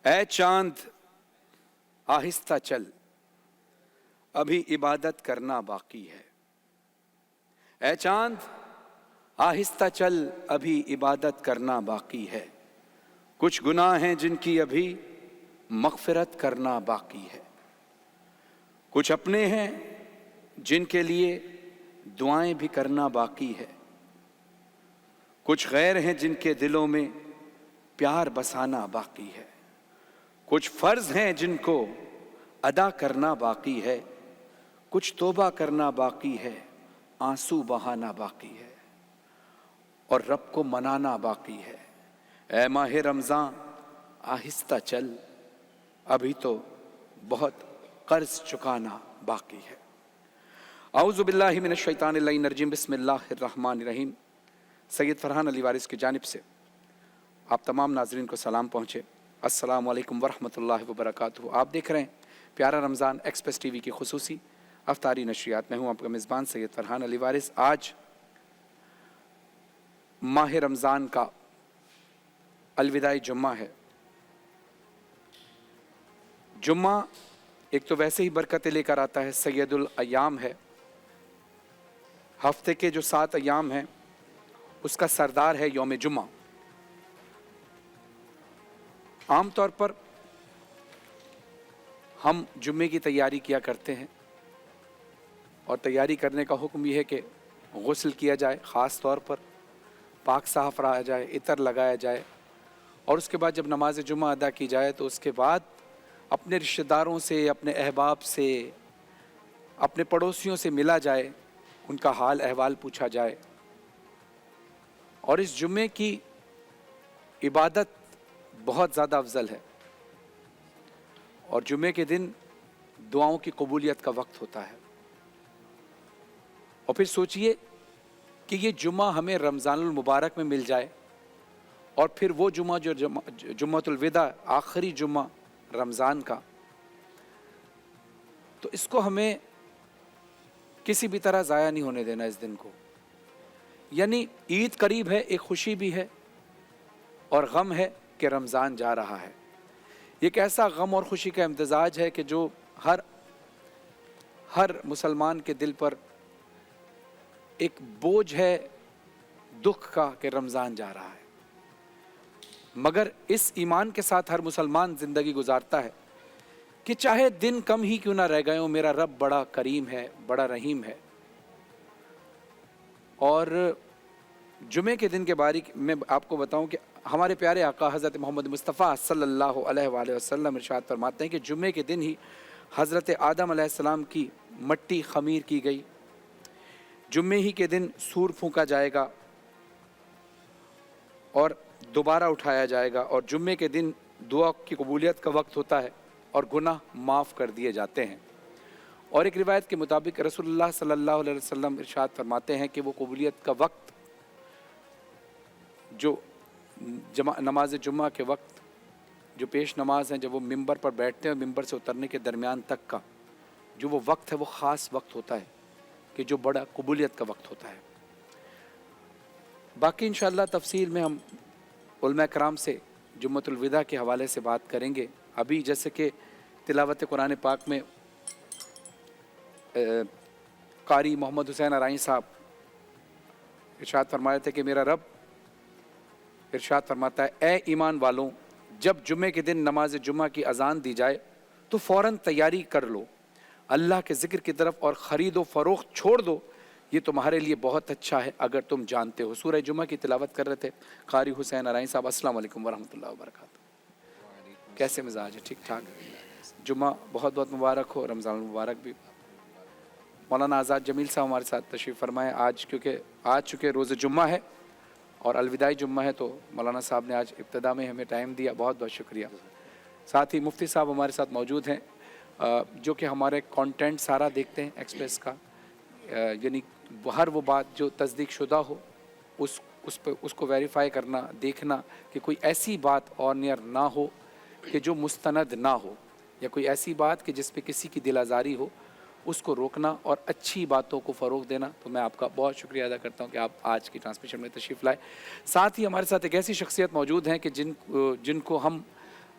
اے چاند آہستہ چل، ابھی عبادت کرنا باقی ہے۔ اے چاند آہستہ چل، ابھی عبادت کرنا باقی ہے۔ کچھ گناہ ہیں جن کی ابھی مغفرت کرنا باقی ہے۔ کچھ اپنے ہیں جن کے لیے دعائیں بھی کرنا باقی ہے۔ کچھ غیر ہیں جن کے دلوں میں پیار بسانا باقی ہے۔ کچھ فرض ہیں جن کو ادا کرنا باقی ہے۔ کچھ توبہ کرنا باقی ہے، آنسو بہانا باقی ہے، اور رب کو منانا باقی ہے۔ اے ماہ رمضان آہستہ چل، ابھی تو بہت قرض چکانا باقی ہے۔ اعوذ باللہ من الشیطان اللعین الرجیم، بسم اللہ الرحمن الرحیم۔ سید فرحان علی وارث کی جانب سے آپ تمام ناظرین کو سلام پہنچے۔ السلام علیکم ورحمۃ اللہ وبرکاتہ۔ آپ دیکھ رہے ہیں پیارا رمضان ایکسپریس ٹی وی کی خصوصی افطاری نشریات۔ میں ہوں آپ کا میزبان سید فرحان علی وارث۔ آج ماہ رمضان کا الوداعی جمعہ ہے۔ جمعہ ایک تو ویسے ہی برکتیں لے کر آتا ہے، سید الایام ہے، ہفتے کے جو 7 ایام ہیں اس کا سردار ہے یوم جمعہ۔ عام طور پر ہم جمعے کی تیاری کیا کرتے ہیں، اور تیاری کرنے کا حکم یہ ہے کہ غسل کیا جائے، خاص طور پر پاک صاف رہا جائے، عطر لگایا جائے، اور اس کے بعد جب نماز جمعہ ادا کی جائے تو اس کے بعد اپنے رشتہ داروں سے، اپنے احباب سے، اپنے پڑوسیوں سے ملا جائے، ان کا حال احوال پوچھا جائے۔ اور اس جمعے کی عبادت بہت زیادہ افضل ہے، اور جمعے کے دن دعاؤں کی قبولیت کا وقت ہوتا ہے۔ اور پھر سوچئے کہ یہ جمعہ ہمیں رمضان المبارک میں مل جائے، اور پھر وہ جمعہ جو جمعۃ الوداع، آخری جمعہ رمضان کا، تو اس کو ہمیں کسی بھی طرح ضائع نہیں ہونے دینا اس دن کو۔ یعنی عید قریب ہے، ایک خوشی بھی ہے اور غم ہے کہ رمضان جا رہا ہے۔ ایک ایسا غم اور خوشی کا امتزاج ہے کہ جو ہر مسلمان کے دل پر ایک بوجھ ہے دکھ کا کہ رمضان جا رہا ہے۔ مگر اس ایمان کے ساتھ ہر مسلمان زندگی گزارتا ہے کہ چاہے دن کم ہی کیوں نہ رہ گئے ہوں، میرا رب بڑا کریم ہے، بڑا رحیم ہے۔ اور جمعے کے دن کے بارے میں آپ کو بتاؤں کہ ہمارے پیارے آقا حضرت محمد مصطفیٰ صلی اللہ علیہ وآلہ وسلم ارشاد فرماتے ہیں کہ جمعے کے دن ہی حضرت آدم علیہ السلام کی مٹی خمیر کی گئی، جمعے ہی کے دن سور پھونکا جائے گا اور دوبارہ اٹھایا جائے گا، اور جمعے کے دن دعا کی قبولیت کا وقت ہوتا ہے اور گناہ معاف کر دیے جاتے ہیں۔ اور ایک روایت کے مطابق رسول اللہ صلی اللہ علیہ وسلم ارشاد فرماتے ہیں کہ وہ قبولیت کا وقت جو نماز جمعہ کے وقت جو پیش نماز ہیں، جب وہ ممبر پر بیٹھتے ہیں اور ممبر سے اترنے کے درمیان تک کا جو وہ وقت ہے، وہ خاص وقت ہوتا ہے کہ جو بڑا قبولیت کا وقت ہوتا ہے۔ باقی انشاءاللہ تفصیل میں ہم علماء کرام سے جمعۃ الوداع کے حوالے سے بات کریں گے۔ ابھی جیسے کہ تلاوت قرآن پاک میں قاری محمد حسین ارائیں صاحب ارشاد فرما رہے تھے کہ میرا رب ارشاد فرماتا ہے، اے ایمان والوں، جب جمعے کے دن نماز جمعہ کی اذان دی جائے تو فوراً تیاری کر لو، اللہ کے ذکر کی طرف اور خرید و فروخت چھوڑ دو، یہ تمہارے لیے بہت اچھا ہے اگر تم جانتے ہو۔ سورہ جمعہ کی تلاوت کر رہے تھے قاری حسین ارائیں صاحب۔ السلام علیکم ورحمۃ اللہ وبرکاتہ۔ کیسے مزاج ہے؟ ٹھیک ٹھاک؟ جمعہ بہت بہت مبارک ہو، رمضان المبارک بھی۔ مولانا آزاد جمیل صاحب ہمارے ساتھ تشریف فرمائے آج، کیونکہ آج چونکہ روز جمعہ ہے اور الوداعی جمعہ ہے، تو مولانا صاحب نے آج ابتدا میں ہمیں ٹائم دیا، بہت بہت شکریہ۔ ساتھ ہی مفتی صاحب ہمارے ساتھ موجود ہیں، جو کہ ہمارے کانٹینٹ سارا دیکھتے ہیں ایکسپریس کا، یعنی ہر وہ بات جو تصدیق شدہ ہو اس کو ویریفائی کرنا، دیکھنا کہ کوئی ایسی بات آن ایئر نہ ہو کہ جو مستند نہ ہو، یا کوئی ایسی بات کہ جس پہ کسی کی دل آزاری ہو، اس کو روکنا اور اچھی باتوں کو فروغ دینا۔ تو میں آپ کا بہت شکریہ ادا کرتا ہوں کہ آپ آج کی ٹرانسمیشن میں تشریف لائے۔ ساتھ ہی ہمارے ساتھ ایک ایسی شخصیت موجود ہیں کہ جن کو ہم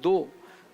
2